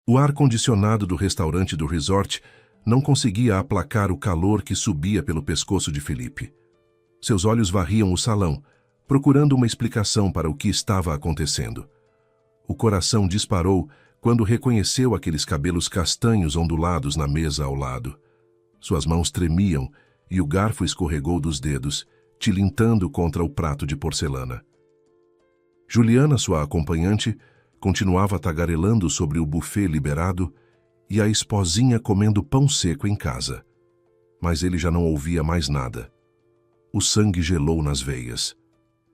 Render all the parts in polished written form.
O ar-condicionado do restaurante do resort não conseguia aplacar o calor que subia pelo pescoço de Felipe. Seus olhos varriam o salão, procurando uma explicação para o que estava acontecendo. O coração disparou quando reconheceu aqueles cabelos castanhos ondulados na mesa ao lado. Suas mãos tremiam e o garfo escorregou dos dedos, tilintando contra o prato de porcelana. Juliana, sua acompanhante, continuava tagarelando sobre o buffet liberado e a esposinha comendo pão seco em casa. Mas ele já não ouvia mais nada. O sangue gelou nas veias.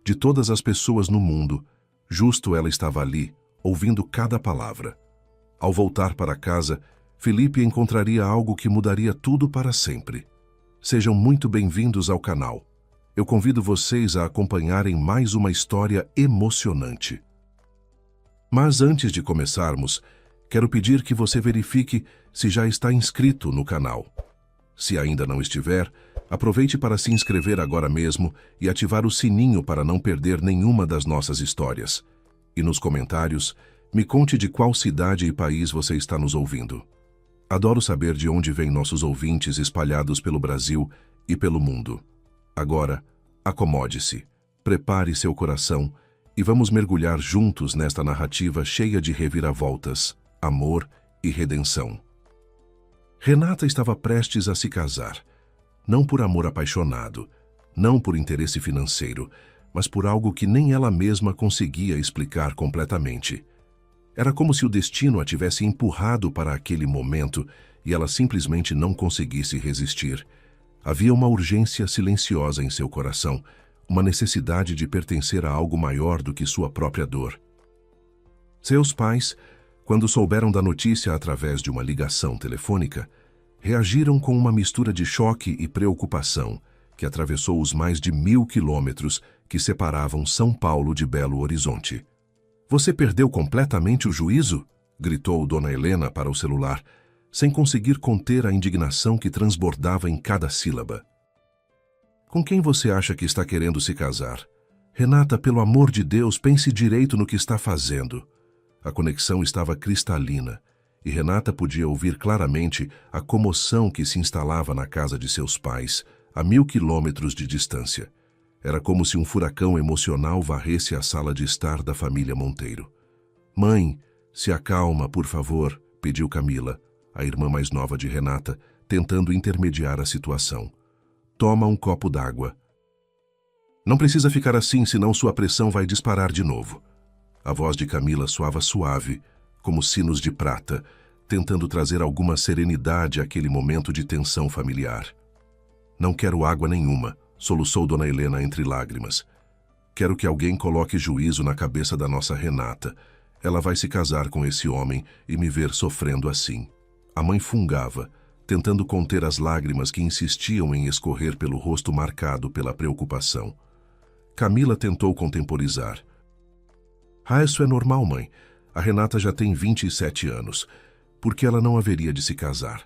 De todas as pessoas no mundo, justo ela estava ali, ouvindo cada palavra. Ao voltar para casa, Felipe encontraria algo que mudaria tudo para sempre. Sejam muito bem-vindos ao canal. Eu convido vocês a acompanharem mais uma história emocionante. Mas antes de começarmos, quero pedir que você verifique se já está inscrito no canal. Se ainda não estiver, aproveite para se inscrever agora mesmo e ativar o sininho para não perder nenhuma das nossas histórias. E nos comentários, me conte de qual cidade e país você está nos ouvindo. Adoro saber de onde vêm nossos ouvintes espalhados pelo Brasil e pelo mundo. Agora, acomode-se, prepare seu coração e vamos mergulhar juntos nesta narrativa cheia de reviravoltas, amor e redenção. Renata estava prestes a se casar, não por amor apaixonado, não por interesse financeiro, mas por algo que nem ela mesma conseguia explicar completamente. Era como se o destino a tivesse empurrado para aquele momento e ela simplesmente não conseguisse resistir. Havia uma urgência silenciosa em seu coração, uma necessidade de pertencer a algo maior do que sua própria dor. Seus pais, quando souberam da notícia através de uma ligação telefônica, reagiram com uma mistura de choque e preocupação que atravessou os mais de 1000 quilômetros que separavam São Paulo de Belo Horizonte. "Você perdeu completamente o juízo?" gritou Dona Helena para o celular, sem conseguir conter a indignação que transbordava em cada sílaba. "Com quem você acha que está querendo se casar? Renata, pelo amor de Deus, pense direito no que está fazendo." A conexão estava cristalina, e Renata podia ouvir claramente a comoção que se instalava na casa de seus pais, a 1000 quilômetros de distância. Era como se um furacão emocional varresse a sala de estar da família Monteiro. "Mãe, se acalma, por favor", pediu Camila, a irmã mais nova de Renata, tentando intermediar a situação. "Toma um copo d'água." "Não precisa ficar assim, senão sua pressão vai disparar de novo." A voz de Camila soava suave, como sinos de prata, tentando trazer alguma serenidade àquele momento de tensão familiar. "Não quero água nenhuma", soluçou Dona Helena entre lágrimas. "Quero que alguém coloque juízo na cabeça da nossa Renata. Ela vai se casar com esse homem e me ver sofrendo assim." A mãe fungava, tentando conter as lágrimas que insistiam em escorrer pelo rosto marcado pela preocupação. Camila tentou contemporizar. "Ah, isso é normal, mãe. A Renata já tem 27 anos. Por que ela não haveria de se casar?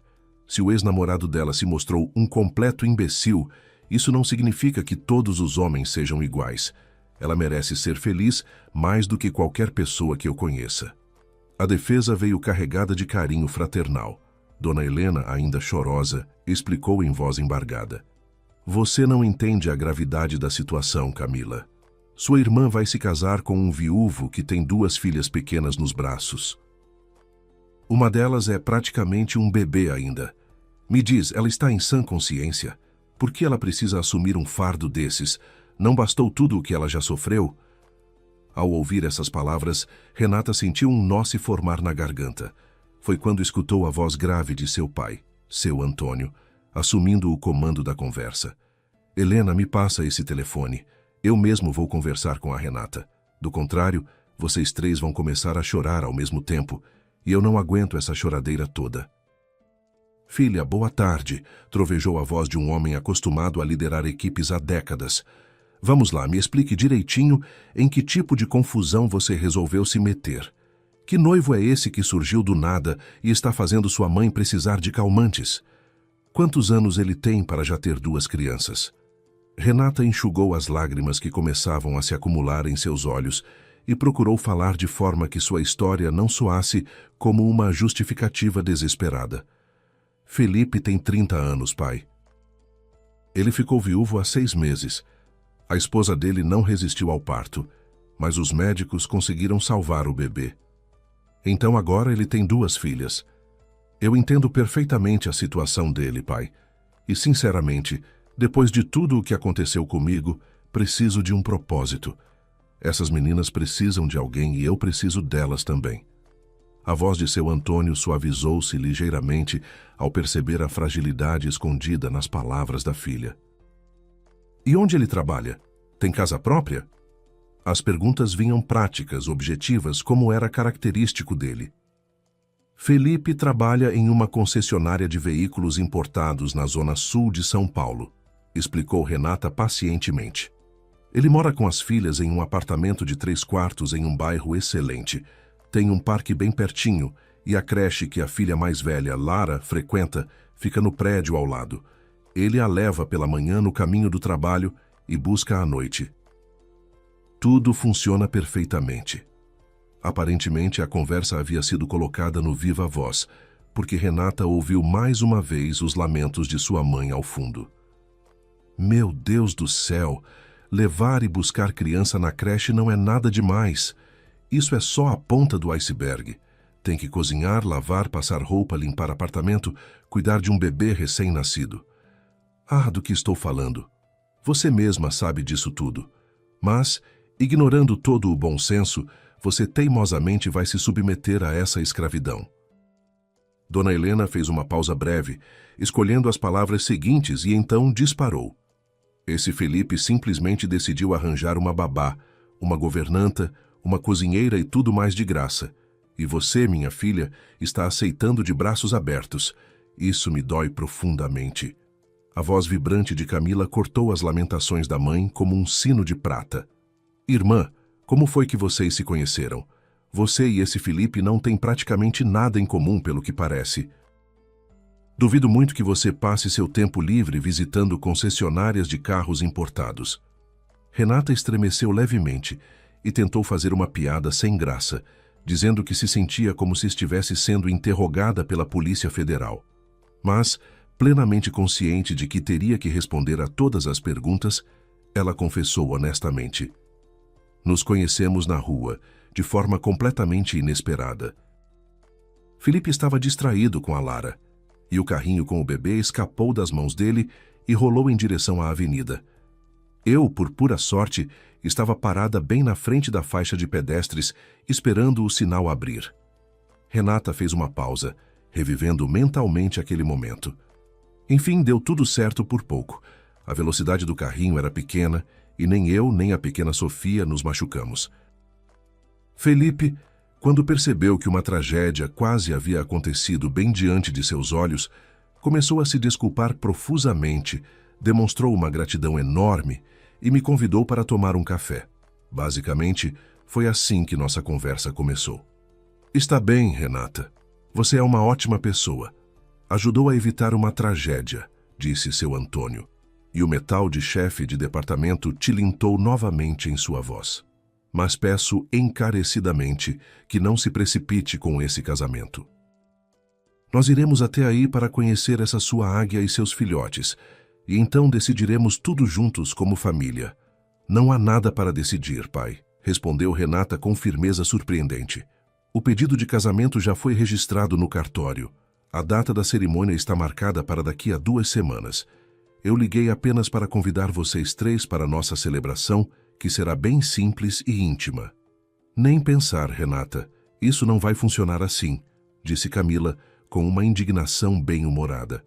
Se o ex-namorado dela se mostrou um completo imbecil, isso não significa que todos os homens sejam iguais. Ela merece ser feliz mais do que qualquer pessoa que eu conheça." A defesa veio carregada de carinho fraternal. Dona Helena, ainda chorosa, explicou em voz embargada. "Você não entende a gravidade da situação, Camila. Sua irmã vai se casar com um viúvo que tem 2 filhas pequenas nos braços. Uma delas é praticamente um bebê ainda. Me diz, ela está em sã consciência? Por que ela precisa assumir um fardo desses? Não bastou tudo o que ela já sofreu?" Ao ouvir essas palavras, Renata sentiu um nó se formar na garganta. Foi quando escutou a voz grave de seu pai, seu Antônio, assumindo o comando da conversa. "Helena, me passa esse telefone. Eu mesmo vou conversar com a Renata. Do contrário, vocês 3 vão começar a chorar ao mesmo tempo, e eu não aguento essa choradeira toda." "Filha, boa tarde", trovejou a voz de um homem acostumado a liderar equipes há décadas. "Vamos lá, me explique direitinho em que tipo de confusão você resolveu se meter. Que noivo é esse que surgiu do nada e está fazendo sua mãe precisar de calmantes? Quantos anos ele tem para já ter 2 crianças?" Renata enxugou as lágrimas que começavam a se acumular em seus olhos e procurou falar de forma que sua história não soasse como uma justificativa desesperada. Felipe tem 30 anos, pai. Ele ficou viúvo há 6 meses. A esposa dele não resistiu ao parto, mas os médicos conseguiram salvar o bebê. Então agora ele tem 2 filhas. Eu entendo perfeitamente a situação dele, pai. E, sinceramente, depois de tudo o que aconteceu comigo, preciso de um propósito. Essas meninas precisam de alguém e eu preciso delas também. A voz de seu Antônio suavizou-se ligeiramente ao perceber a fragilidade escondida nas palavras da filha. E onde ele trabalha? Tem casa própria? As perguntas vinham práticas, objetivas, como era característico dele. Felipe trabalha em uma concessionária de veículos importados na zona sul de São Paulo, explicou Renata pacientemente. Ele mora com as filhas em um apartamento de 3 quartos em um bairro excelente. Tem um parque bem pertinho e a creche que a filha mais velha, Lara, frequenta fica no prédio ao lado. Ele a leva pela manhã no caminho do trabalho e busca à noite. Tudo funciona perfeitamente. Aparentemente, a conversa havia sido colocada no viva voz, porque Renata ouviu mais uma vez os lamentos de sua mãe ao fundo. Meu Deus do céu! Levar e buscar criança na creche não é nada demais. Isso é só a ponta do iceberg. Tem que cozinhar, lavar, passar roupa, limpar apartamento, cuidar de um bebê recém-nascido. Ah, do que estou falando? Você mesma sabe disso tudo. Mas, ignorando todo o bom senso, você teimosamente vai se submeter a essa escravidão. Dona Helena fez uma pausa breve, escolhendo as palavras seguintes e então disparou. Esse Felipe simplesmente decidiu arranjar uma babá, uma governanta, uma cozinheira e tudo mais de graça. E você, minha filha, está aceitando de braços abertos. Isso me dói profundamente. A voz vibrante de Camila cortou as lamentações da mãe como um sino de prata. Irmã, como foi que vocês se conheceram? Você e esse Felipe não têm praticamente nada em comum, pelo que parece. Duvido muito que você passe seu tempo livre visitando concessionárias de carros importados. Renata estremeceu levemente e tentou fazer uma piada sem graça, dizendo que se sentia como se estivesse sendo interrogada pela Polícia Federal. Mas, plenamente consciente de que teria que responder a todas as perguntas, ela confessou honestamente. Nos conhecemos na rua, de forma completamente inesperada. Felipe estava distraído com a Lara, e o carrinho com o bebê escapou das mãos dele e rolou em direção à avenida. Eu, por pura sorte, estava parada bem na frente da faixa de pedestres, esperando o sinal abrir. Renata fez uma pausa, revivendo mentalmente aquele momento. Enfim, deu tudo certo por pouco. A velocidade do carrinho era pequena e nem eu nem a pequena Sofia nos machucamos. Felipe, quando percebeu que uma tragédia quase havia acontecido bem diante de seus olhos, começou a se desculpar profusamente, demonstrou uma gratidão enorme e me convidou para tomar um café. Basicamente, foi assim que nossa conversa começou. Está bem, Renata. Você é uma ótima pessoa. Ajudou a evitar uma tragédia, disse seu Antônio, e o metal de chefe de departamento tilintou novamente em sua voz. Mas peço encarecidamente que não se precipite com esse casamento. Nós iremos até aí para conhecer essa sua águia e seus filhotes, e então decidiremos tudo juntos como família. Não há nada para decidir, pai, respondeu Renata com firmeza surpreendente. O pedido de casamento já foi registrado no cartório. A data da cerimônia está marcada para daqui a 2 semanas. Eu liguei apenas para convidar vocês 3 para a nossa celebração, que será bem simples e íntima. Nem pensar, Renata. Isso não vai funcionar assim, disse Camila, com uma indignação bem-humorada.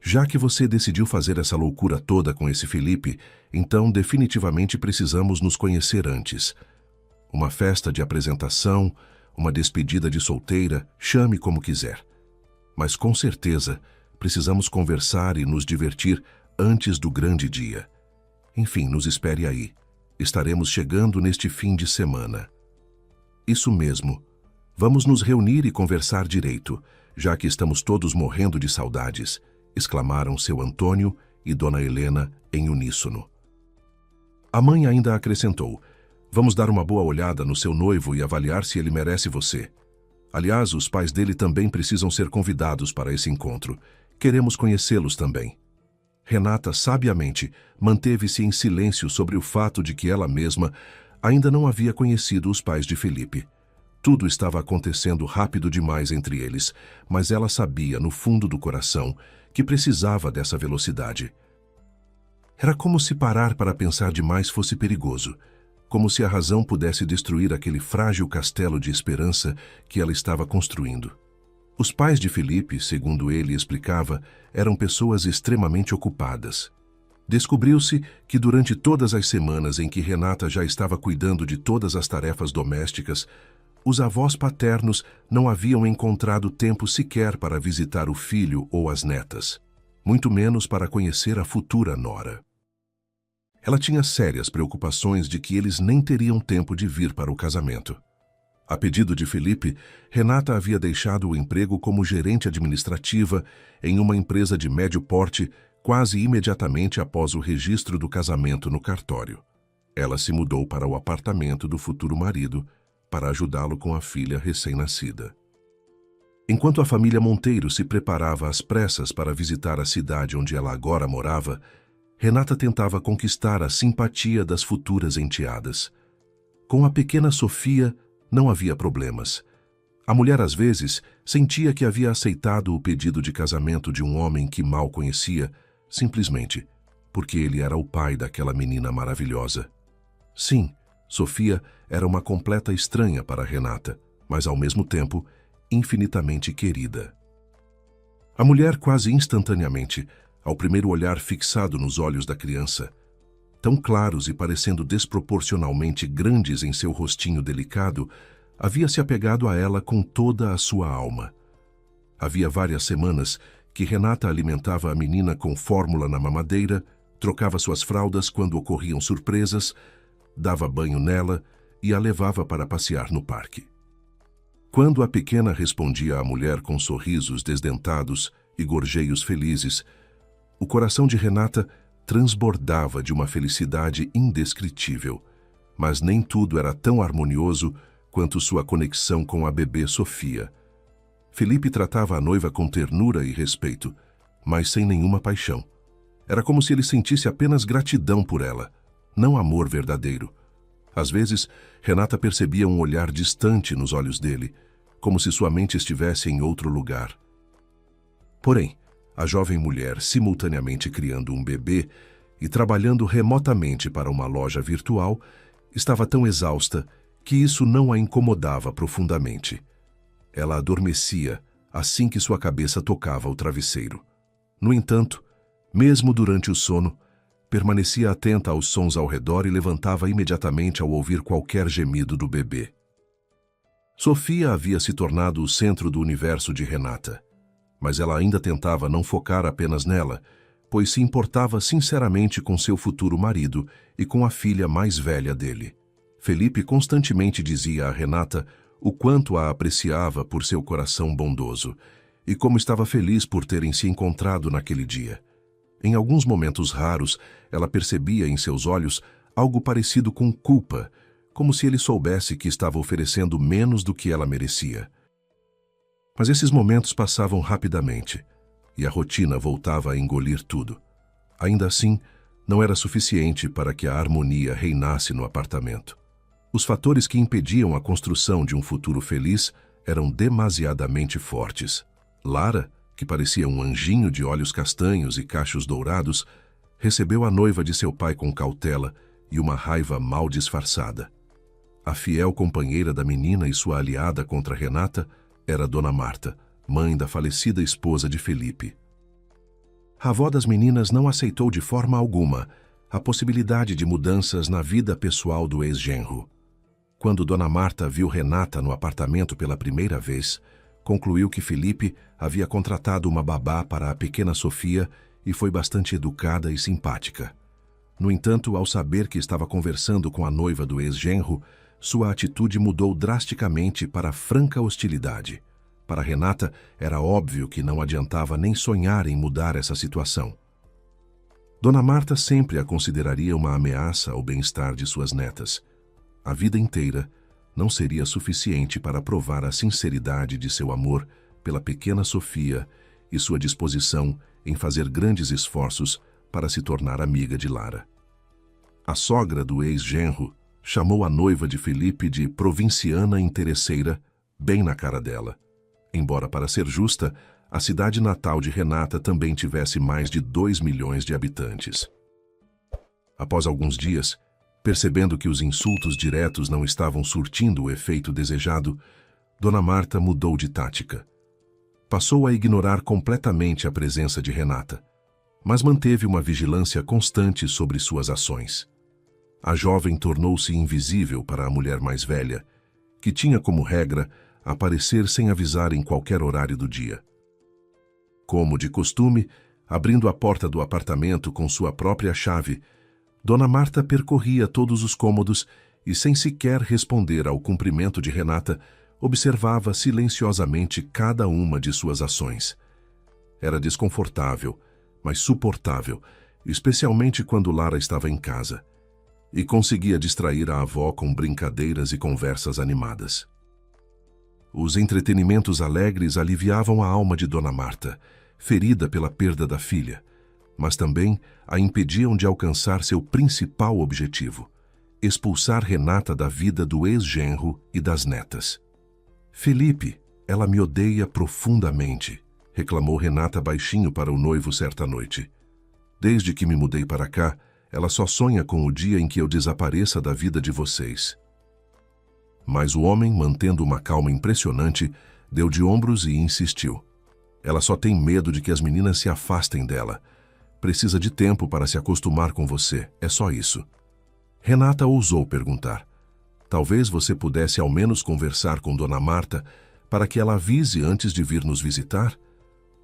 Já que você decidiu fazer essa loucura toda com esse Felipe, então definitivamente precisamos nos conhecer antes. Uma festa de apresentação, uma despedida de solteira, chame como quiser. Mas com certeza, precisamos conversar e nos divertir antes do grande dia. Enfim, nos espere aí. Estaremos chegando neste fim de semana. Isso mesmo. Vamos nos reunir e conversar direito, já que estamos todos morrendo de saudades, exclamaram seu Antônio e Dona Helena em uníssono. A mãe ainda acrescentou: Vamos dar uma boa olhada no seu noivo e avaliar se ele merece você. Aliás, os pais dele também precisam ser convidados para esse encontro. Queremos conhecê-los também. Renata, sabiamente, manteve-se em silêncio sobre o fato de que ela mesma ainda não havia conhecido os pais de Felipe. Tudo estava acontecendo rápido demais entre eles, mas ela sabia, no fundo do coração, que precisava dessa velocidade. Era como se parar para pensar demais fosse perigoso, como se a razão pudesse destruir aquele frágil castelo de esperança que ela estava construindo. Os pais de Felipe, segundo ele explicava, eram pessoas extremamente ocupadas. Descobriu-se que durante todas as semanas em que Renata já estava cuidando de todas as tarefas domésticas, os avós paternos não haviam encontrado tempo sequer para visitar o filho ou as netas, muito menos para conhecer a futura nora. Ela tinha sérias preocupações de que eles nem teriam tempo de vir para o casamento. A pedido de Felipe, Renata havia deixado o emprego como gerente administrativa em uma empresa de médio porte quase imediatamente após o registro do casamento no cartório. Ela se mudou para o apartamento do futuro marido para ajudá-lo com a filha recém-nascida. Enquanto a família Monteiro se preparava às pressas para visitar a cidade onde ela agora morava, Renata tentava conquistar a simpatia das futuras enteadas. Com a pequena Sofia, não havia problemas. A mulher, às vezes, sentia que havia aceitado o pedido de casamento de um homem que mal conhecia, simplesmente porque ele era o pai daquela menina maravilhosa. Sim, Sofia era uma completa estranha para Renata, mas, ao mesmo tempo, infinitamente querida. A mulher, quase instantaneamente, ao primeiro olhar fixado nos olhos da criança, tão claros e parecendo desproporcionalmente grandes em seu rostinho delicado, havia se apegado a ela com toda a sua alma. Havia várias semanas que Renata alimentava a menina com fórmula na mamadeira, trocava suas fraldas quando ocorriam surpresas, dava banho nela e a levava para passear no parque. Quando a pequena respondia à mulher com sorrisos desdentados e gorjeios felizes, o coração de Renata transbordava de uma felicidade indescritível, mas nem tudo era tão harmonioso quanto sua conexão com a bebê Sofia. Felipe tratava a noiva com ternura e respeito, mas sem nenhuma paixão. Era como se ele sentisse apenas gratidão por ela, não amor verdadeiro. Às vezes, Renata percebia um olhar distante nos olhos dele, como se sua mente estivesse em outro lugar. Porém, a jovem mulher, simultaneamente criando um bebê e trabalhando remotamente para uma loja virtual, estava tão exausta que isso não a incomodava profundamente. Ela adormecia assim que sua cabeça tocava o travesseiro. No entanto, mesmo durante o sono, permanecia atenta aos sons ao redor e levantava imediatamente ao ouvir qualquer gemido do bebê. Sofia havia se tornado o centro do universo de Renata, mas ela ainda tentava não focar apenas nela, pois se importava sinceramente com seu futuro marido e com a filha mais velha dele. Felipe constantemente dizia a Renata o quanto a apreciava por seu coração bondoso e como estava feliz por terem se encontrado naquele dia. Em alguns momentos raros, ela percebia em seus olhos algo parecido com culpa, como se ele soubesse que estava oferecendo menos do que ela merecia. Mas esses momentos passavam rapidamente, e a rotina voltava a engolir tudo. Ainda assim, não era suficiente para que a harmonia reinasse no apartamento. Os fatores que impediam a construção de um futuro feliz eram demasiadamente fortes. Lara, que parecia um anjinho de olhos castanhos e cachos dourados, recebeu a noiva de seu pai com cautela e uma raiva mal disfarçada. A fiel companheira da menina e sua aliada contra Renata era Dona Marta, mãe da falecida esposa de Felipe. A avó das meninas não aceitou de forma alguma a possibilidade de mudanças na vida pessoal do ex-genro. Quando Dona Marta viu Renata no apartamento pela primeira vez, concluiu que Felipe havia contratado uma babá para a pequena Sofia e foi bastante educada e simpática. No entanto, ao saber que estava conversando com a noiva do ex-genro, sua atitude mudou drasticamente para franca hostilidade. Para Renata, era óbvio que não adiantava nem sonhar em mudar essa situação. Dona Marta sempre a consideraria uma ameaça ao bem-estar de suas netas. a vida inteira, não seria suficiente para provar a sinceridade de seu amor pela pequena Sofia e sua disposição em fazer grandes esforços para se tornar amiga de Lara. A sogra do ex-genro chamou a noiva de Felipe de provinciana interesseira, bem na cara dela. Embora, para ser justa, a cidade natal de Renata também tivesse mais de 2 milhões de habitantes. Após alguns dias, percebendo que os insultos diretos não estavam surtindo o efeito desejado, Dona Marta mudou de tática. Passou a ignorar completamente a presença de Renata, mas manteve uma vigilância constante sobre suas ações. A jovem tornou-se invisível para a mulher mais velha, que tinha como regra aparecer sem avisar em qualquer horário do dia. Como de costume, abrindo a porta do apartamento com sua própria chave, Dona Marta percorria todos os cômodos e, sem sequer responder ao cumprimento de Renata, observava silenciosamente cada uma de suas ações. Era desconfortável, mas suportável, especialmente quando Lara estava em casa, e conseguia distrair a avó com brincadeiras e conversas animadas. Os entretenimentos alegres aliviavam a alma de Dona Marta, ferida pela perda da filha, mas também a impediam de alcançar seu principal objetivo: expulsar Renata da vida do ex-genro e das netas. "Felipe, ela me odeia profundamente", reclamou Renata baixinho para o noivo certa noite. "Desde que me mudei para cá, ela só sonha com o dia em que eu desapareça da vida de vocês." Mas o homem, mantendo uma calma impressionante, deu de ombros e insistiu. "Ela só tem medo de que as meninas se afastem dela. Precisa de tempo para se acostumar com você, é só isso." Renata ousou perguntar: "Talvez você pudesse ao menos conversar com Dona Marta para que ela avise antes de vir nos visitar?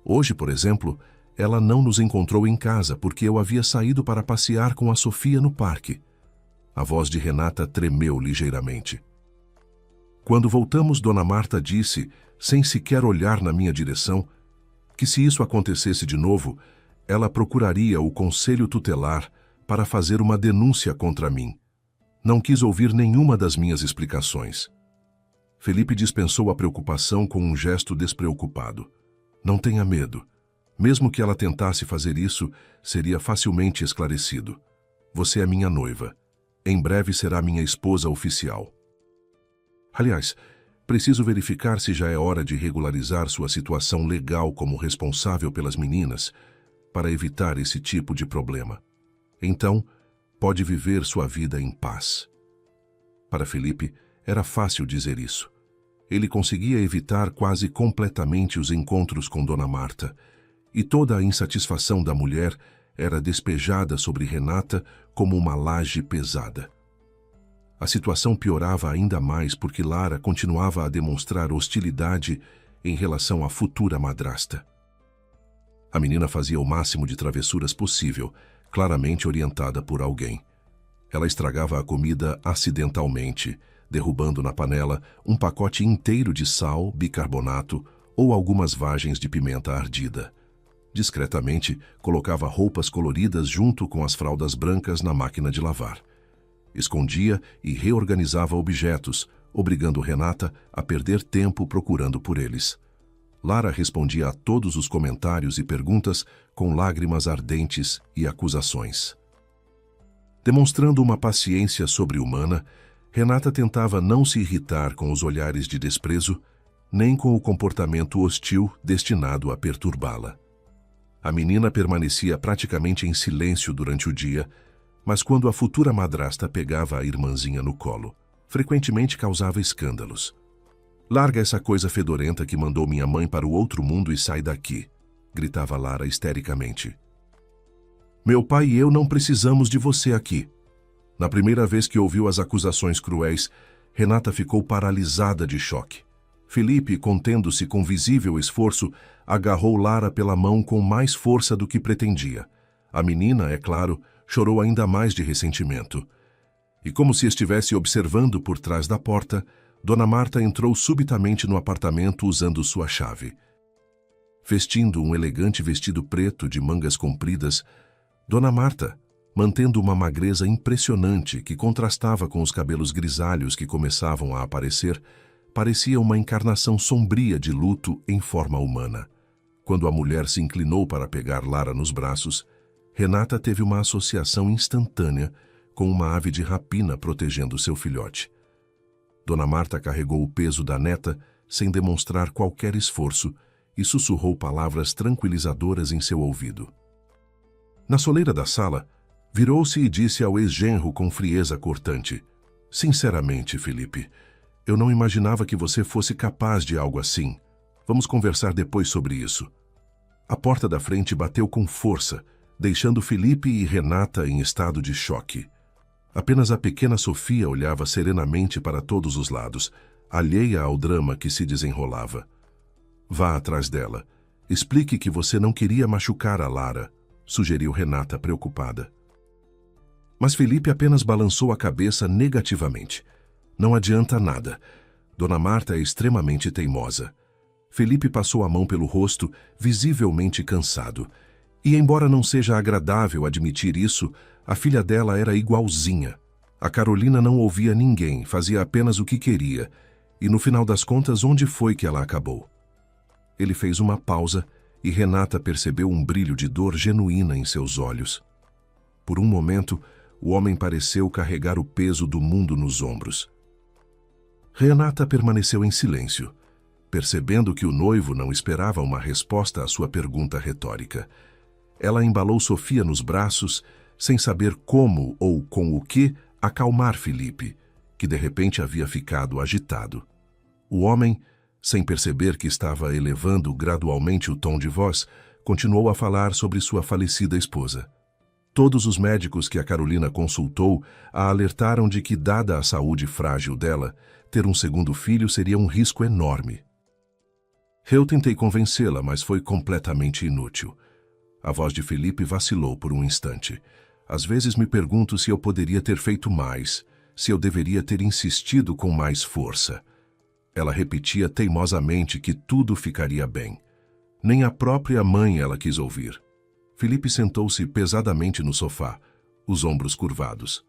Hoje, por exemplo, ela não nos encontrou em casa porque eu havia saído para passear com a Sofia no parque." A voz de Renata tremeu ligeiramente. "Quando voltamos, Dona Marta disse, sem sequer olhar na minha direção, que se isso acontecesse de novo, ela procuraria o conselho tutelar para fazer uma denúncia contra mim. Não quis ouvir nenhuma das minhas explicações." Felipe dispensou a preocupação com um gesto despreocupado. "Não tenha medo. Mesmo que ela tentasse fazer isso, seria facilmente esclarecido. Você é minha noiva. Em breve será minha esposa oficial. Aliás, preciso verificar se já é hora de regularizar sua situação legal como responsável pelas meninas, para evitar esse tipo de problema. Então, pode viver sua vida em paz." Para Felipe, era fácil dizer isso. Ele conseguia evitar quase completamente os encontros com Dona Marta, e toda a insatisfação da mulher era despejada sobre Renata como uma laje pesada. A situação piorava ainda mais porque Lara continuava a demonstrar hostilidade em relação à futura madrasta. A menina fazia o máximo de travessuras possível, claramente orientada por alguém. Ela estragava a comida acidentalmente, derrubando na panela um pacote inteiro de sal, bicarbonato ou algumas vagens de pimenta ardida. Discretamente, colocava roupas coloridas junto com as fraldas brancas na máquina de lavar. Escondia e reorganizava objetos, obrigando Renata a perder tempo procurando por eles. Lara respondia a todos os comentários e perguntas com lágrimas ardentes e acusações. Demonstrando uma paciência sobre-humana, Renata tentava não se irritar com os olhares de desprezo, nem com o comportamento hostil destinado a perturbá-la. A menina permanecia praticamente em silêncio durante o dia, mas quando a futura madrasta pegava a irmãzinha no colo, frequentemente causava escândalos. "Larga essa coisa fedorenta que mandou minha mãe para o outro mundo e sai daqui", gritava Lara histericamente. "Meu pai e eu não precisamos de você aqui." Na primeira vez que ouviu as acusações cruéis, Renata ficou paralisada de choque. Felipe, contendo-se com visível esforço, agarrou Lara pela mão com mais força do que pretendia. A menina, é claro, chorou ainda mais de ressentimento. E como se estivesse observando por trás da porta, Dona Marta entrou subitamente no apartamento usando sua chave. Vestindo um elegante vestido preto de mangas compridas, Dona Marta, mantendo uma magreza impressionante que contrastava com os cabelos grisalhos que começavam a aparecer. Parecia uma encarnação sombria de luto em forma humana. Quando a mulher se inclinou para pegar Lara nos braços, Renata teve uma associação instantânea com uma ave de rapina protegendo seu filhote. Dona Marta carregou o peso da neta sem demonstrar qualquer esforço e sussurrou palavras tranquilizadoras em seu ouvido. Na soleira da sala, virou-se e disse ao ex-genro com frieza cortante: "Sinceramente, Felipe, eu não imaginava que você fosse capaz de algo assim. Vamos conversar depois sobre isso." A porta da frente bateu com força, deixando Felipe e Renata em estado de choque. Apenas a pequena Sofia olhava serenamente para todos os lados, alheia ao drama que se desenrolava. "Vá atrás dela. Explique que você não queria machucar a Lara", sugeriu Renata preocupada. Mas Felipe apenas balançou a cabeça negativamente. "Não adianta nada. Dona Marta é extremamente teimosa." Felipe passou a mão pelo rosto, visivelmente cansado. E embora não seja agradável admitir isso, a filha dela era igualzinha. A Carolina não ouvia ninguém, fazia apenas o que queria. E no final das contas, onde foi que ela acabou? Ele fez uma pausa e Renata percebeu um brilho de dor genuína em seus olhos. Por um momento, o homem pareceu carregar o peso do mundo nos ombros. Renata permaneceu em silêncio, percebendo que o noivo não esperava uma resposta à sua pergunta retórica. Ela embalou Sofia nos braços, sem saber como ou com o que acalmar Felipe, que de repente havia ficado agitado. O homem, sem perceber que estava elevando gradualmente o tom de voz, continuou a falar sobre sua falecida esposa. Todos os médicos que a Carolina consultou a alertaram de que, dada a saúde frágil dela, ter um segundo filho seria um risco enorme. Eu tentei convencê-la, mas foi completamente inútil. A voz de Felipe vacilou por um instante. Às vezes me pergunto se eu poderia ter feito mais, se eu deveria ter insistido com mais força. Ela repetia teimosamente que tudo ficaria bem. Nem a própria mãe ela quis ouvir. Felipe sentou-se pesadamente no sofá, os ombros curvados.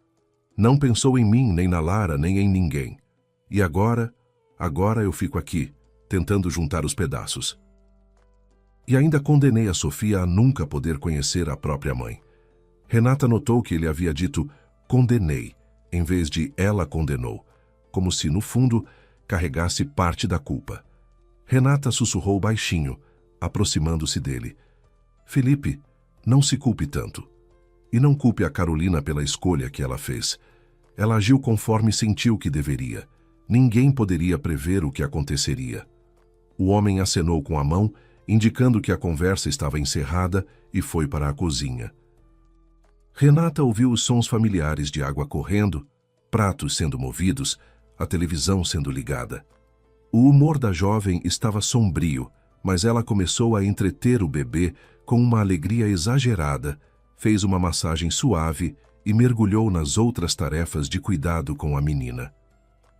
Não pensou em mim, nem na Lara, nem em ninguém. E agora eu fico aqui, tentando juntar os pedaços. E ainda condenei a Sofia a nunca poder conhecer a própria mãe. Renata notou que ele havia dito "condenei", em vez de "ela condenou", como se, no fundo, carregasse parte da culpa. Renata sussurrou baixinho, aproximando-se dele: "Felipe, não se culpe tanto. E não culpe a Carolina pela escolha que ela fez. Ela agiu conforme sentiu que deveria. Ninguém poderia prever o que aconteceria." O homem acenou com a mão, indicando que a conversa estava encerrada, e foi para a cozinha. Renata ouviu os sons familiares de água correndo, pratos sendo movidos, a televisão sendo ligada. O humor da jovem estava sombrio, mas ela começou a entreter o bebê com uma alegria exagerada, fez uma massagem suave e mergulhou nas outras tarefas de cuidado com a menina.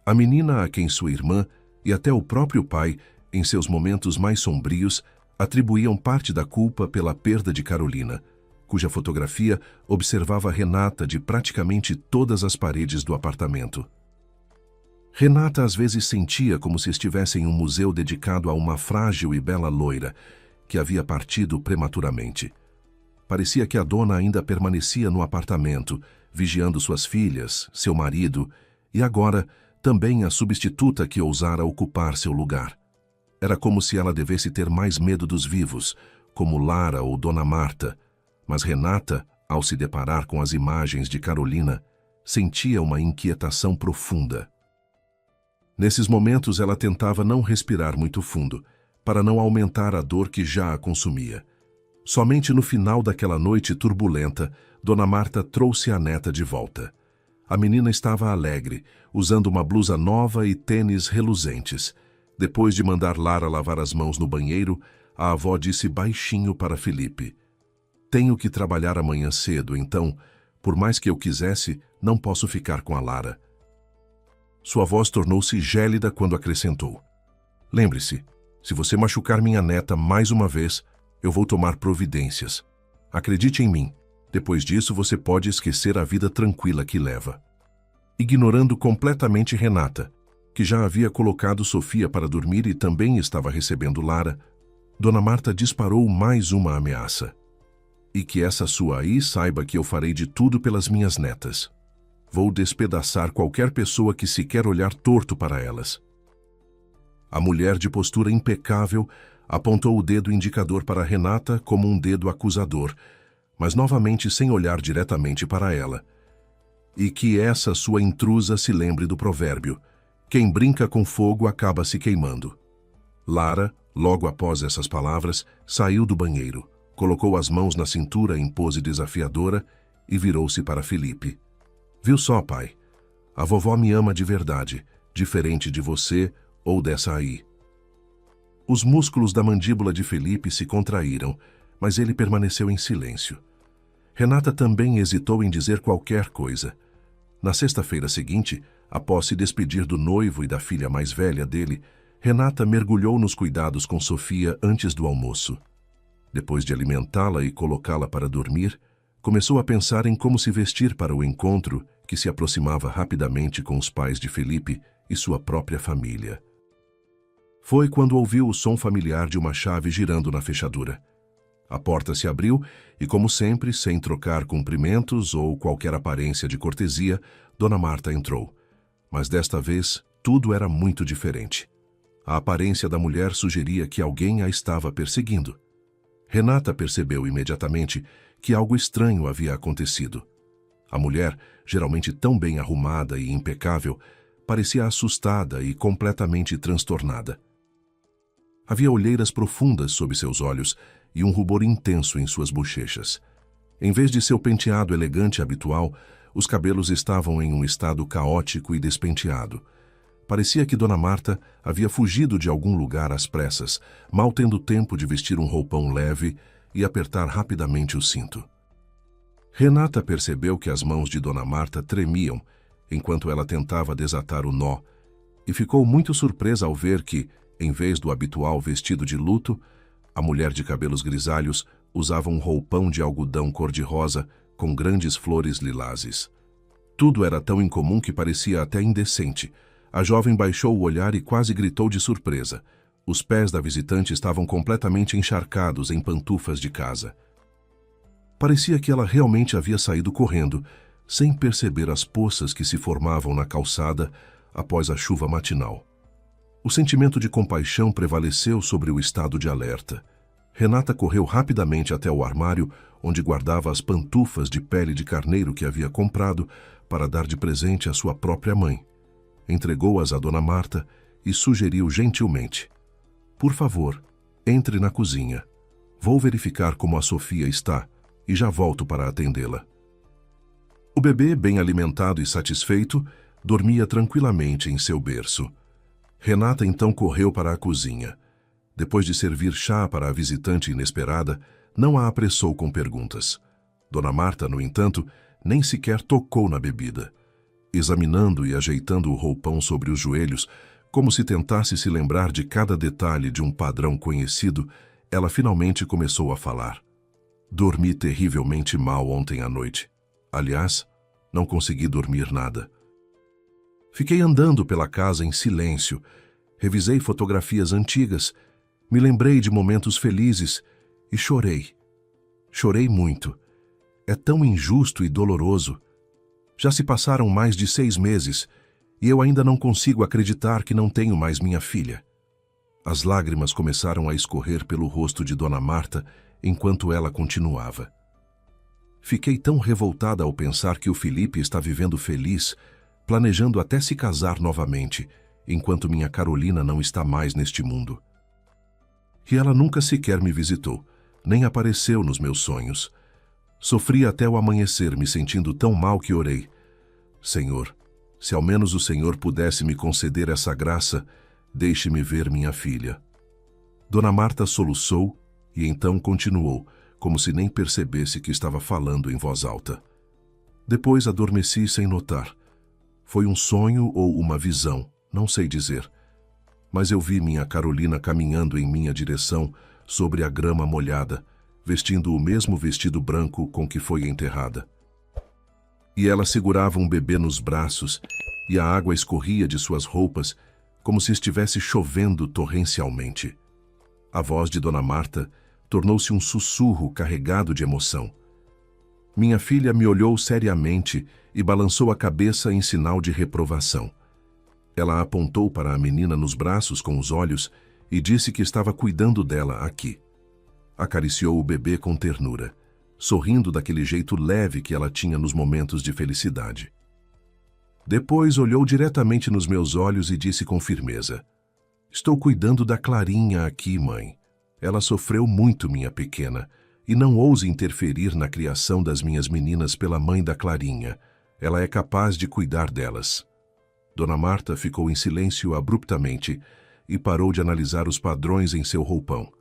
A menina a quem sua irmã e até o próprio pai, em seus momentos mais sombrios, atribuíam parte da culpa pela perda de Carolina, cuja fotografia observava Renata de praticamente todas as paredes do apartamento. Renata às vezes sentia como se estivesse em um museu dedicado a uma frágil e bela loira, que havia partido prematuramente. Parecia que a dona ainda permanecia no apartamento, vigiando suas filhas, seu marido, e agora também a substituta que ousara ocupar seu lugar. Era como se ela devesse ter mais medo dos vivos, como Lara ou Dona Marta, mas Renata, ao se deparar com as imagens de Carolina, sentia uma inquietação profunda. Nesses momentos ela tentava não respirar muito fundo, para não aumentar a dor que já a consumia. Somente no final daquela noite turbulenta, Dona Marta trouxe a neta de volta. A menina estava alegre, usando uma blusa nova e tênis reluzentes. Depois de mandar Lara lavar as mãos no banheiro, a avó disse baixinho para Felipe: "Tenho que trabalhar amanhã cedo, então, por mais que eu quisesse, não posso ficar com a Lara." Sua voz tornou-se gélida quando acrescentou: "Lembre-se, se você machucar minha neta mais uma vez, eu vou tomar providências. Acredite em mim, Depois disso, você pode esquecer a vida tranquila que leva. Ignorando completamente Renata, que já havia colocado Sofia para dormir e também estava recebendo Lara, Dona Marta disparou mais uma ameaça. E que essa sua aí saiba que eu farei de tudo pelas minhas netas. Vou despedaçar qualquer pessoa que sequer olhar torto para elas. A mulher, de postura impecável, apontou o dedo indicador para Renata como um dedo acusador, mas novamente sem olhar diretamente para ela. E que essa sua intrusa se lembre do provérbio: quem brinca com fogo acaba se queimando. Lara, logo após essas palavras, saiu do banheiro, colocou as mãos na cintura em pose desafiadora e virou-se para Felipe. Viu só, pai? A vovó me ama de verdade, diferente de você ou dessa aí. Os músculos da mandíbula de Felipe se contraíram, mas ele permaneceu em silêncio. Renata também hesitou em dizer qualquer coisa. Na sexta-feira seguinte, após se despedir do noivo e da filha mais velha dele, Renata mergulhou nos cuidados com Sofia antes do almoço. Depois de alimentá-la e colocá-la para dormir, começou a pensar em como se vestir para o encontro que se aproximava rapidamente com os pais de Felipe e sua própria família. Foi quando ouviu o som familiar de uma chave girando na fechadura. A porta se abriu e, como sempre, sem trocar cumprimentos ou qualquer aparência de cortesia, Dona Marta entrou. Mas desta vez, tudo era muito diferente. A aparência da mulher sugeria que alguém a estava perseguindo. Renata percebeu imediatamente que algo estranho havia acontecido. A mulher, geralmente tão bem arrumada e impecável, parecia assustada e completamente transtornada. Havia olheiras profundas sob seus olhos e um rubor intenso em suas bochechas. Em vez de seu penteado elegante habitual, os cabelos estavam em um estado caótico e despenteado. Parecia que Dona Marta havia fugido de algum lugar às pressas, mal tendo tempo de vestir um roupão leve e apertar rapidamente o cinto. Renata percebeu que as mãos de Dona Marta tremiam enquanto ela tentava desatar o nó e ficou muito surpresa ao ver que, em vez do habitual vestido de luto, a mulher de cabelos grisalhos usava um roupão de algodão cor-de-rosa com grandes flores lilazes. Tudo era tão incomum que parecia até indecente. A jovem baixou o olhar e quase gritou de surpresa. Os pés da visitante estavam completamente encharcados em pantufas de casa. Parecia que ela realmente havia saído correndo, sem perceber as poças que se formavam na calçada após a chuva matinal. O sentimento de compaixão prevaleceu sobre o estado de alerta. Renata correu rapidamente até o armário onde guardava as pantufas de pele de carneiro que havia comprado para dar de presente à sua própria mãe. Entregou-as a Dona Marta e sugeriu gentilmente: por favor, entre na cozinha. Vou verificar como a Sofia está e já volto para atendê-la. O bebê, bem alimentado e satisfeito, dormia tranquilamente em seu berço. Renata então correu para a cozinha. Depois de servir chá para a visitante inesperada, não a apressou com perguntas. Dona Marta, no entanto, nem sequer tocou na bebida. Examinando e ajeitando o roupão sobre os joelhos, como se tentasse se lembrar de cada detalhe de um padrão conhecido, ela finalmente começou a falar. Dormi terrivelmente mal ontem à noite. Aliás, não consegui dormir nada. Fiquei andando pela casa em silêncio, revisei fotografias antigas, me lembrei de momentos felizes e chorei. Chorei muito. É tão injusto e doloroso. Já se passaram mais de 6 meses e eu ainda não consigo acreditar que não tenho mais minha filha. As lágrimas começaram a escorrer pelo rosto de Dona Marta enquanto ela continuava. Fiquei tão revoltada ao pensar que o Felipe está vivendo feliz, planejando até se casar novamente, enquanto minha Carolina não está mais neste mundo. E ela nunca sequer me visitou, nem apareceu nos meus sonhos. Sofri até o amanhecer, me sentindo tão mal que orei. Senhor, se ao menos o Senhor pudesse me conceder essa graça, deixe-me ver minha filha. Dona Marta soluçou e então continuou, como se nem percebesse que estava falando em voz alta. Depois adormeci sem notar. Foi um sonho ou uma visão, não sei dizer. Mas eu vi minha Carolina caminhando em minha direção sobre a grama molhada, vestindo o mesmo vestido branco com que foi enterrada. E ela segurava um bebê nos braços, e a água escorria de suas roupas, como se estivesse chovendo torrencialmente. A voz de Dona Marta tornou-se um sussurro carregado de emoção. Minha filha me olhou seriamente e balançou a cabeça em sinal de reprovação. Ela apontou para a menina nos braços com os olhos e disse que estava cuidando dela aqui. Acariciou o bebê com ternura, sorrindo daquele jeito leve que ela tinha nos momentos de felicidade. Depois olhou diretamente nos meus olhos e disse com firmeza: "Estou cuidando da Clarinha aqui, mãe. Ela sofreu muito, minha pequena, e não ouse interferir na criação das minhas meninas pela mãe da Clarinha. Ela é capaz de cuidar delas." Dona Marta ficou em silêncio abruptamente e parou de analisar os padrões em seu roupão.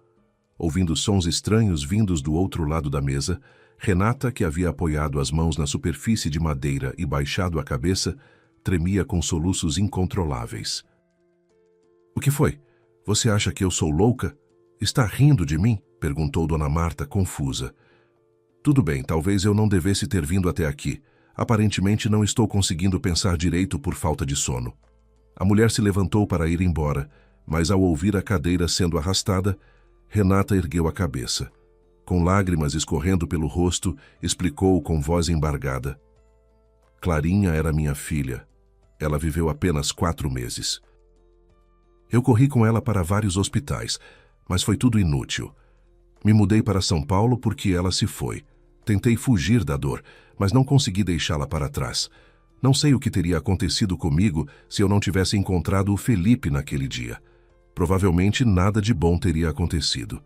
Ouvindo sons estranhos vindos do outro lado da mesa, Renata, que havia apoiado as mãos na superfície de madeira e baixado a cabeça, tremia com soluços incontroláveis. "O que foi? Você acha que eu sou louca? Está rindo de mim?" perguntou Dona Marta, confusa. "Tudo bem, talvez eu não devesse ter vindo até aqui. Aparentemente não estou conseguindo pensar direito por falta de sono." A mulher se levantou para ir embora, mas ao ouvir a cadeira sendo arrastada, Renata ergueu a cabeça. Com lágrimas escorrendo pelo rosto, explicou com voz embargada: "Clarinha era minha filha. Ela viveu apenas 4 meses. Eu corri com ela para vários hospitais, mas foi tudo inútil. Me mudei para São Paulo porque ela se foi. Tentei fugir da dor, mas não consegui deixá-la para trás. Não sei o que teria acontecido comigo se eu não tivesse encontrado o Felipe naquele dia. Provavelmente nada de bom teria acontecido."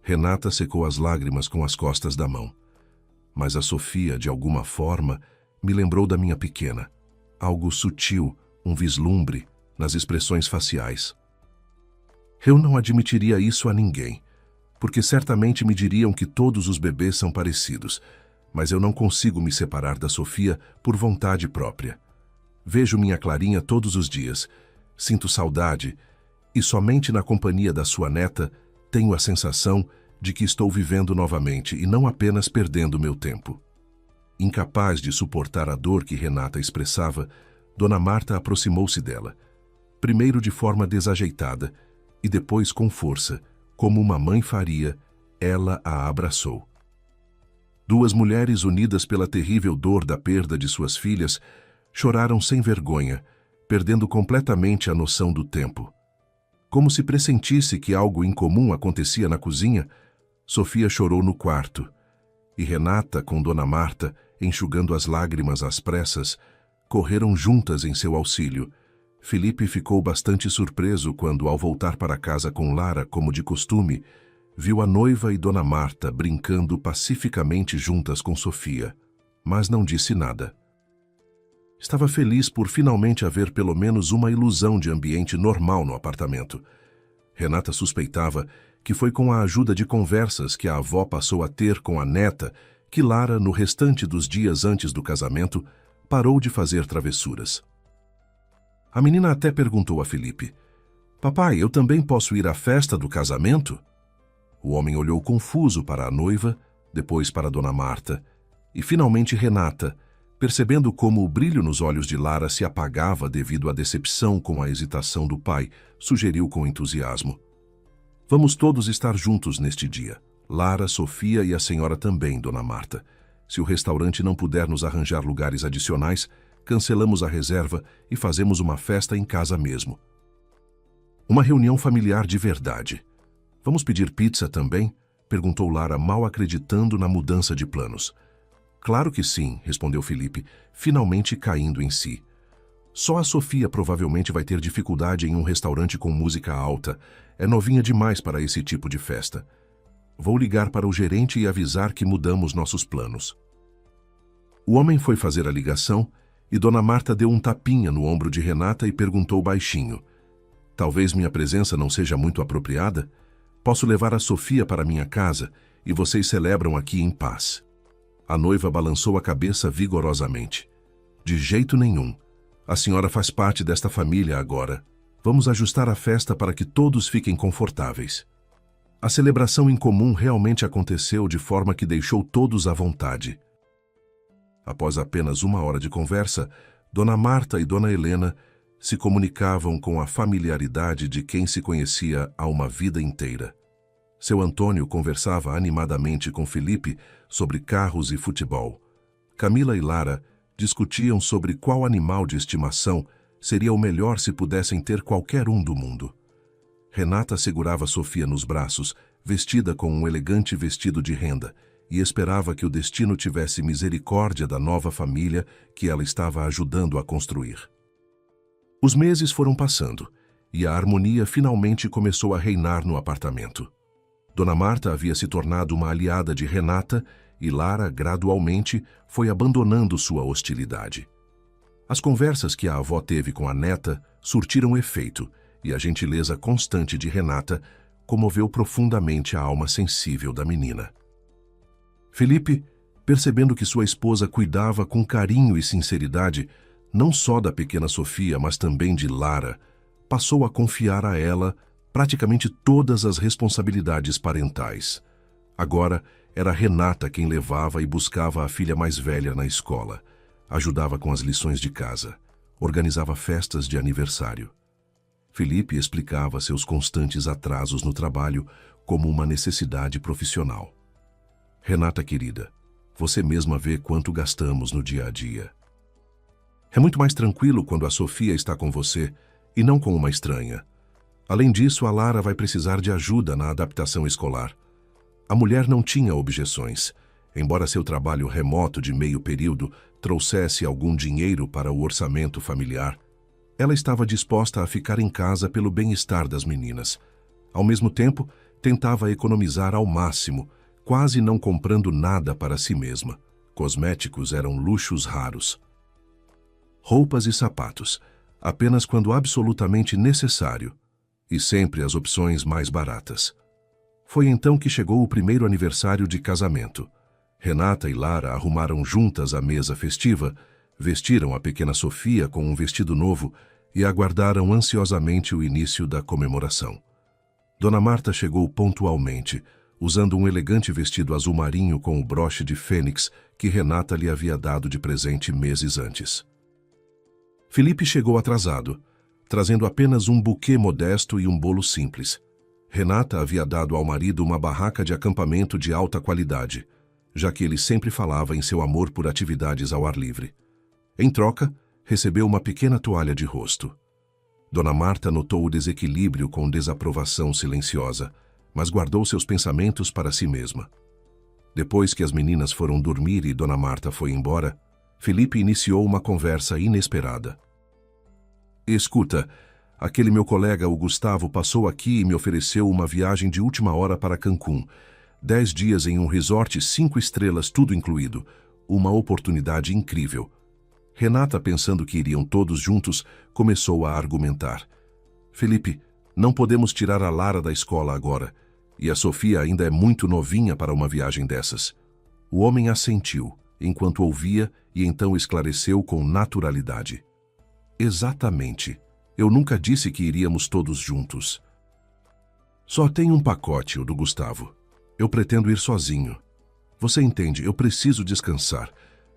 Renata secou as lágrimas com as costas da mão. "Mas a Sofia, de alguma forma, me lembrou da minha pequena. Algo sutil, um vislumbre, nas expressões faciais. Eu não admitiria isso a ninguém, porque certamente me diriam que todos os bebês são parecidos, mas eu não consigo me separar da Sofia por vontade própria. Vejo minha Clarinha todos os dias, sinto saudade, e somente na companhia da sua neta tenho a sensação de que estou vivendo novamente e não apenas perdendo meu tempo." Incapaz de suportar a dor que Renata expressava, Dona Marta aproximou-se dela, primeiro de forma desajeitada e depois com força, como uma mãe faria. Ela a abraçou. Duas mulheres unidas pela terrível dor da perda de suas filhas choraram sem vergonha, perdendo completamente a noção do tempo. Como se pressentisse que algo incomum acontecia na cozinha, Sofia chorou no quarto, e Renata, com Dona Marta, enxugando as lágrimas às pressas, correram juntas em seu auxílio. Felipe ficou bastante surpreso quando, ao voltar para casa com Lara, como de costume, viu a noiva e Dona Marta brincando pacificamente juntas com Sofia, mas não disse nada. Estava feliz por finalmente haver pelo menos uma ilusão de ambiente normal no apartamento. Renata suspeitava que foi com a ajuda de conversas que a avó passou a ter com a neta que Lara, no restante dos dias antes do casamento, parou de fazer travessuras. A menina até perguntou a Felipe: "Papai, eu também posso ir à festa do casamento?" O homem olhou confuso para a noiva, depois para Dona Marta, e finalmente Renata, percebendo como o brilho nos olhos de Lara se apagava devido à decepção com a hesitação do pai, sugeriu com entusiasmo: "Vamos todos estar juntos neste dia. Lara, Sofia e a senhora também, Dona Marta. Se o restaurante não puder nos arranjar lugares adicionais, cancelamos a reserva e fazemos uma festa em casa mesmo. Uma reunião familiar de verdade. Vamos pedir pizza também?" perguntou Lara, mal acreditando na mudança de planos. "Claro que sim", respondeu Felipe, finalmente caindo em si. "Só a Sofia provavelmente vai ter dificuldade em um restaurante com música alta. É novinha demais para esse tipo de festa. Vou ligar para o gerente e avisar que mudamos nossos planos." O homem foi fazer a ligação e Dona Marta deu um tapinha no ombro de Renata e perguntou baixinho: "Talvez minha presença não seja muito apropriada? Posso levar a Sofia para minha casa e vocês celebram aqui em paz." A noiva balançou a cabeça vigorosamente. "De jeito nenhum. A senhora faz parte desta família agora. Vamos ajustar a festa para que todos fiquem confortáveis." A celebração em comum realmente aconteceu de forma que deixou todos à vontade. Após apenas 1 hora de conversa, Dona Marta e Dona Helena se comunicavam com a familiaridade de quem se conhecia há uma vida inteira. Seu Antônio conversava animadamente com Felipe sobre carros e futebol. Camila e Lara discutiam sobre qual animal de estimação seria o melhor se pudessem ter qualquer um do mundo. Renata segurava Sofia nos braços, vestida com um elegante vestido de renda, e esperava que o destino tivesse misericórdia da nova família que ela estava ajudando a construir. Os meses foram passando, e a harmonia finalmente começou a reinar no apartamento. Dona Marta havia se tornado uma aliada de Renata e Lara, gradualmente, foi abandonando sua hostilidade. As conversas que a avó teve com a neta surtiram efeito, e a gentileza constante de Renata comoveu profundamente a alma sensível da menina. Felipe, percebendo que sua esposa cuidava com carinho e sinceridade, não só da pequena Sofia, mas também de Lara, passou a confiar a ela praticamente todas as responsabilidades parentais. Agora, era Renata quem levava e buscava a filha mais velha na escola, ajudava com as lições de casa, organizava festas de aniversário. Felipe explicava seus constantes atrasos no trabalho como uma necessidade profissional. Renata querida, você mesma vê quanto gastamos no dia a dia. É muito mais tranquilo quando a Sofia está com você e não com uma estranha. Além disso, a Lara vai precisar de ajuda na adaptação escolar. A mulher não tinha objeções, embora seu trabalho remoto de meio período trouxesse algum dinheiro para o orçamento familiar. Ela estava disposta a ficar em casa pelo bem-estar das meninas. Ao mesmo tempo, tentava economizar ao máximo, quase não comprando nada para si mesma. Cosméticos eram luxos raros. Roupas e sapatos, apenas quando absolutamente necessário, e sempre as opções mais baratas. Foi então que chegou o primeiro aniversário de casamento. Renata e Lara arrumaram juntas a mesa festiva, vestiram a pequena Sofia com um vestido novo e aguardaram ansiosamente o início da comemoração. Dona Marta chegou pontualmente, usando um elegante vestido azul marinho com o broche de fênix que Renata lhe havia dado de presente meses antes. Felipe chegou atrasado, trazendo apenas um buquê modesto e um bolo simples. Renata havia dado ao marido uma barraca de acampamento de alta qualidade, já que ele sempre falava em seu amor por atividades ao ar livre. Em troca, recebeu uma pequena toalha de rosto. Dona Marta notou o desequilíbrio com desaprovação silenciosa, mas guardou seus pensamentos para si mesma. Depois que as meninas foram dormir e Dona Marta foi embora, Felipe iniciou uma conversa inesperada. Escuta, aquele meu colega, o Gustavo, passou aqui e me ofereceu uma viagem de última hora para Cancún. 10 dias em um resort 5 estrelas, tudo incluído. Uma oportunidade incrível. Renata, pensando que iriam todos juntos, começou a argumentar. Felipe, não podemos tirar a Lara da escola agora. E a Sofia ainda é muito novinha para uma viagem dessas. O homem assentiu, enquanto ouvia, e então esclareceu com naturalidade. Exatamente. Eu nunca disse que iríamos todos juntos. Só tem um pacote, o do Gustavo. Eu pretendo ir sozinho. Você entende, eu preciso descansar.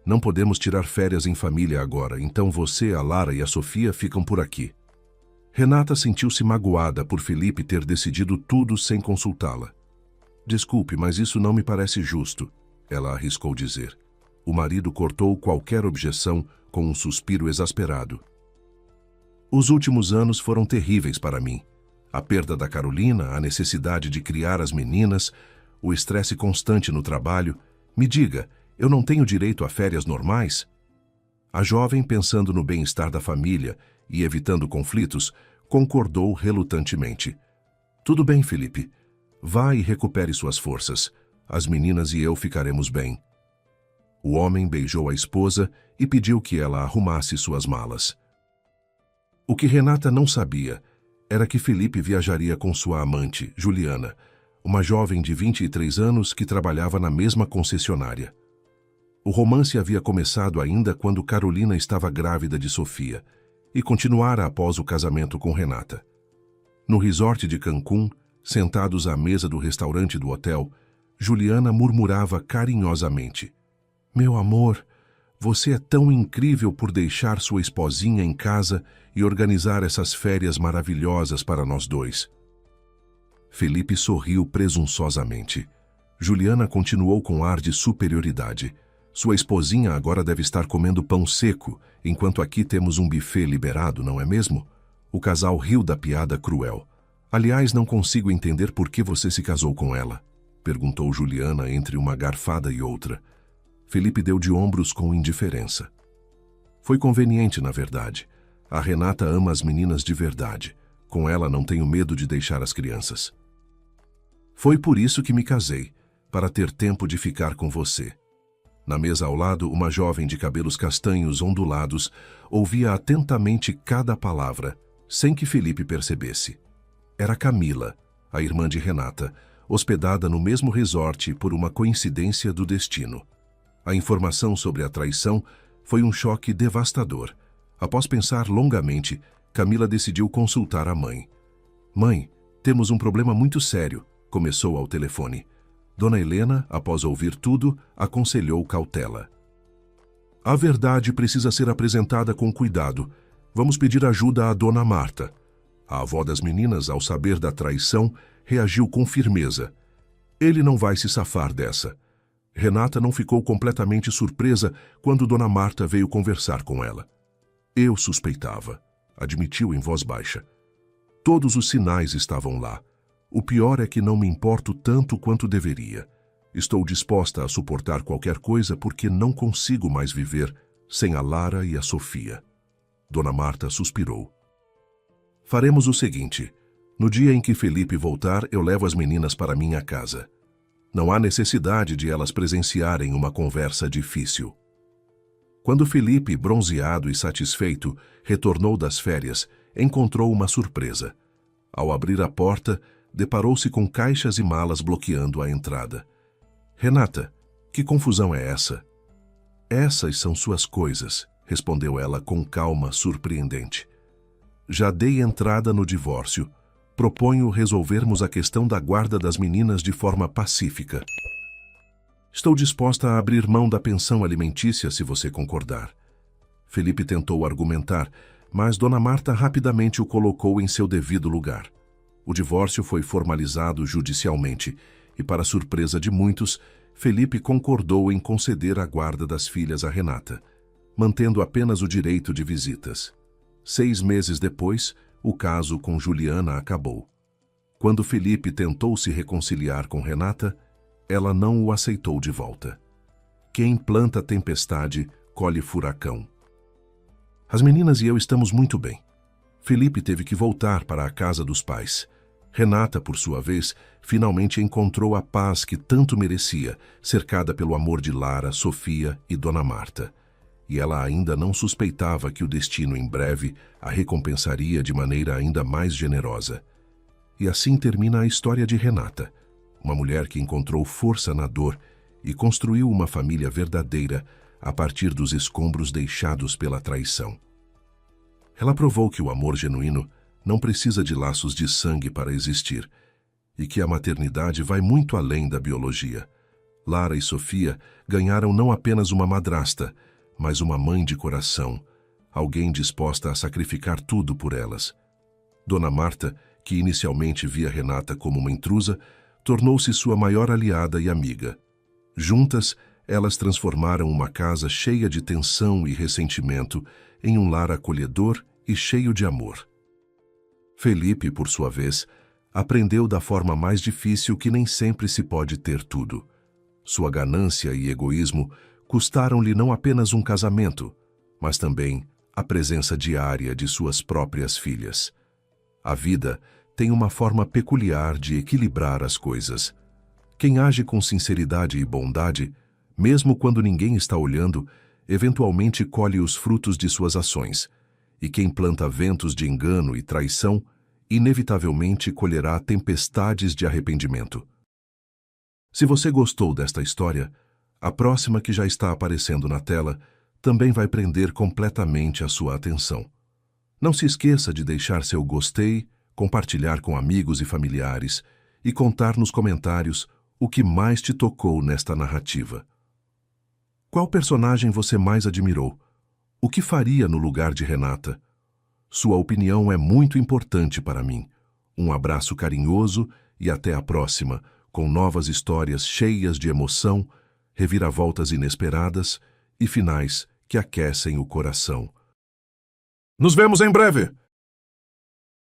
Não podemos tirar férias em família agora, então você, a Lara e a Sofia ficam por aqui. Renata sentiu-se magoada por Felipe ter decidido tudo sem consultá-la. Desculpe, mas isso não me parece justo, ela arriscou dizer. O marido cortou qualquer objeção com um suspiro exasperado. Os últimos anos foram terríveis para mim. A perda da Carolina, a necessidade de criar as meninas, o estresse constante no trabalho. Me diga, eu não tenho direito a férias normais? A jovem, pensando no bem-estar da família e evitando conflitos, concordou relutantemente. Tudo bem, Felipe. Vá e recupere suas forças. As meninas e eu ficaremos bem. O homem beijou a esposa e pediu que ela arrumasse suas malas. O que Renata não sabia era que Felipe viajaria com sua amante, Juliana, uma jovem de 23 anos que trabalhava na mesma concessionária. O romance havia começado ainda quando Carolina estava grávida de Sofia e continuara após o casamento com Renata. No resort de Cancún, Sentados à mesa do restaurante do hotel, Juliana murmurava carinhosamente: "Meu amor, você é tão incrível por deixar sua esposinha em casa e organizar essas férias maravilhosas para nós dois." Felipe sorriu presunçosamente. Juliana continuou com ar de superioridade. "Sua esposinha agora deve estar comendo pão seco, enquanto aqui temos um buffet liberado, não é mesmo?" O casal riu da piada cruel. "Aliás, não consigo entender por que você se casou com ela?" perguntou Juliana entre uma garfada e outra. Felipe deu de ombros com indiferença. "Foi conveniente, na verdade. A Renata ama as meninas de verdade. Com ela não tenho medo de deixar as crianças. Foi por isso que me casei, para ter tempo de ficar com você." Na mesa ao lado, uma jovem de cabelos castanhos ondulados ouvia atentamente cada palavra, sem que Felipe percebesse. Era Camila, a irmã de Renata, hospedada no mesmo resort por uma coincidência do destino. A informação sobre a traição foi um choque devastador. Após pensar longamente, Camila decidiu consultar a mãe. "Mãe, temos um problema muito sério", começou ao telefone. Dona Helena, após ouvir tudo, aconselhou cautela. "A verdade precisa ser apresentada com cuidado. Vamos pedir ajuda à Dona Marta." A avó das meninas, ao saber da traição, reagiu com firmeza. "Ele não vai se safar dessa." Renata não ficou completamente surpresa quando Dona Marta veio conversar com ela. "Eu suspeitava", admitiu em voz baixa. "Todos os sinais estavam lá. O pior é que não me importo tanto quanto deveria. Estou disposta a suportar qualquer coisa porque não consigo mais viver sem a Lara e a Sofia." Dona Marta suspirou. "Faremos o seguinte. No dia em que Felipe voltar, eu levo as meninas para minha casa. Não há necessidade de elas presenciarem uma conversa difícil." Quando Felipe, bronzeado e satisfeito, retornou das férias, encontrou uma surpresa. Ao abrir a porta, deparou-se com caixas e malas bloqueando a entrada. "Renata, que confusão é essa?" "Essas são suas coisas", respondeu ela com calma surpreendente. "Já dei entrada no divórcio. Proponho resolvermos a questão da guarda das meninas de forma pacífica. Estou disposta a abrir mão da pensão alimentícia se você concordar." Felipe tentou argumentar, mas Dona Marta rapidamente o colocou em seu devido lugar. O divórcio foi formalizado judicialmente e, para surpresa de muitos, Felipe concordou em conceder a guarda das filhas a Renata, mantendo apenas o direito de visitas. 6 meses depois, o caso com Juliana acabou. Quando Felipe tentou se reconciliar com Renata, ela não o aceitou de volta. Quem planta tempestade, colhe furacão. As meninas e eu estamos muito bem. Felipe teve que voltar para a casa dos pais. Renata, por sua vez, finalmente encontrou a paz que tanto merecia, cercada pelo amor de Lara, Sofia e Dona Marta. E ela ainda não suspeitava que o destino em breve a recompensaria de maneira ainda mais generosa. E assim termina a história de Renata, uma mulher que encontrou força na dor e construiu uma família verdadeira a partir dos escombros deixados pela traição. Ela provou que o amor genuíno não precisa de laços de sangue para existir, e que a maternidade vai muito além da biologia. Lara e Sofia ganharam não apenas uma madrasta, mas uma mãe de coração, alguém disposta a sacrificar tudo por elas. Dona Marta, que inicialmente via Renata como uma intrusa, tornou-se sua maior aliada e amiga. Juntas, elas transformaram uma casa cheia de tensão e ressentimento em um lar acolhedor e cheio de amor. Felipe, por sua vez, aprendeu da forma mais difícil que nem sempre se pode ter tudo. Sua ganância e egoísmo custaram-lhe não apenas um casamento, mas também a presença diária de suas próprias filhas. A vida tem uma forma peculiar de equilibrar as coisas. Quem age com sinceridade e bondade, mesmo quando ninguém está olhando, eventualmente colhe os frutos de suas ações, e quem planta ventos de engano e traição, inevitavelmente colherá tempestades de arrependimento. Se você gostou desta história, a próxima que já está aparecendo na tela também vai prender completamente a sua atenção. Não se esqueça de deixar seu gostei, compartilhar com amigos e familiares e contar nos comentários o que mais te tocou nesta narrativa. Qual personagem você mais admirou? O que faria no lugar de Renata? Sua opinião é muito importante para mim. Um abraço carinhoso e até a próxima, com novas histórias cheias de emoção, reviravoltas inesperadas e finais que aquecem o coração. Nos vemos em breve!